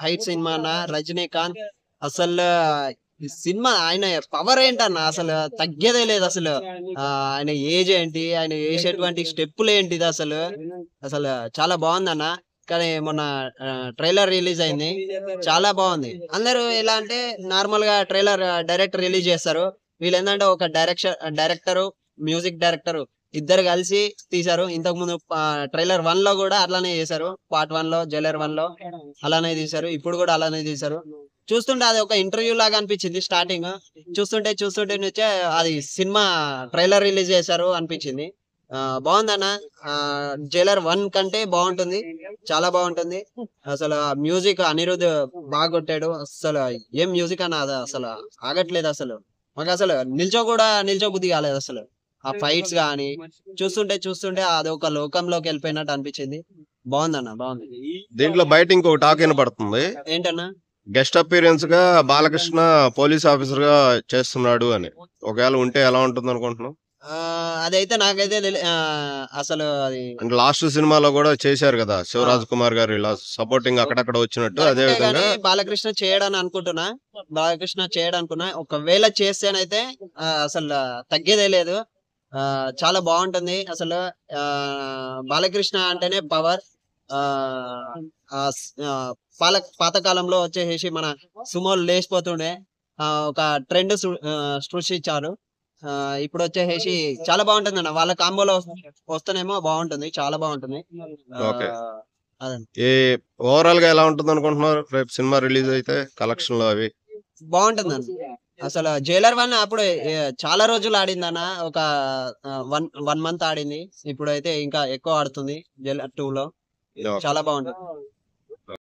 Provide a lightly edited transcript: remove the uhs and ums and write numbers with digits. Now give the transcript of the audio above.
Height cinema అన్న. రజనీకాంత్ అసలు ఈ సినిమా ఆయన పవర్ ఏంటన్న, అసలు తగ్గేదే లేదు అసలు. ఆయన ఏజ్ ఏంటి, ఆయన వేసేటువంటి స్టెప్పులు ఏంటిది అసలు, అసలు చాలా బాగుందన్న. కానీ మొన్న ట్రైలర్ రిలీజ్ అయింది, చాలా బాగుంది. అందరూ ఎలా అంటే నార్మల్ గా ట్రైలర్ డైరెక్ట్ రిలీజ్ చేస్తారు. వీళ్ళు ఏంటంటే ఒక డైరెక్టర్, మ్యూజిక్ డైరెక్టర్ ఇద్దరు కలిసి తీశారు. ఇంతకు ముందు ట్రైలర్ 1 లో కూడా అలానే చేశారు. పార్ట్ 1 లో, జైలర్ 1 లో అలానే తీశారు. ఇప్పుడు కూడా అలానే తీశారు. చూస్తుంటే అది ఒక ఇంటర్వ్యూ లాగా అనిపించింది. స్టార్టింగ్ చూస్తుంటే నుంచే అది సినిమా ట్రైలర్ రిలీజ్ చేశారు అనిపించింది. బాగుందన్న. జైలర్ 1 కంటే బాగుంటుంది, చాలా బాగుంటుంది. అసలు మ్యూజిక్ అనిరుద్ బాగా కొట్టాడు. అసలు ఏం మ్యూజిక్ అన్న, అది అసలు ఆగట్లేదు అసలు. మాకు అసలు నిల్చోబుద్ధి కాలేదు అసలు. ఆ ఫైట్స్ గానీ చూస్తుంటే అదొక లోకంలోకి వెళ్ళిపోయినట్టు అనిపించింది. బాగుందన్న, బాగుంది. దీంట్లో బయట ఇంకొక టాక్ వినపడుతుంది, ఏంటన్నా? గెస్ట్ అపీరియన్స్ గా బాలకృష్ణ పోలీస్ ఆఫీసర్ గా చేస్తున్నాడు అని. ఒకవేళ ఉంటే ఎలా ఉంటుంది అనుకుంటున్నావు? అదైతే నాకైతే అసలు అది అంటే లాస్ట్ సినిమాలో కూడా చేశారు కదా శివరాజ్ కుమార్ గారు, ఇలా సపోర్టింగ్ అక్కడక్కడ వచ్చినట్టు. అదే కరెక్టే గానీ విధంగా బాలకృష్ణ చేయడం అనుకున్నా. ఒకవేళ చేస్తేనైతే అసలు తగ్గేదే లేదు. చాలా బాగుంటుంది అసలు. బాలకృష్ణ అంటేనే పవర్. పాతకాలంలో వచ్చేసి మన సుమోలు లేచిపోతుండే, ఒక ట్రెండ్ సృష్టించారు. ఇప్పుడు వచ్చేసి చాలా బాగుంటుంది అన్న. వాళ్ళ కాంబోలో వస్తేనేమో బాగుంటుంది, చాలా బాగుంటుంది. ఓకే. అదండి. ఏ ఓవరాల్ గా ఎలా ఉంటుంది అనుకుంటున్నారు రేపు సినిమా రిలీజ్ అయితే కలెక్షన్ లో అవి? బాగుంటుందండి. అసలు జైలర్ 1 అప్పుడు చాలా రోజులు ఆడిందన్న. ఒక 1 మంత్ ఆడింది. ఇప్పుడైతే ఇంకా ఎక్కువ ఆడుతుంది జైలర్ 2 లో. ఓకే. చాలా బాగుంటుంది.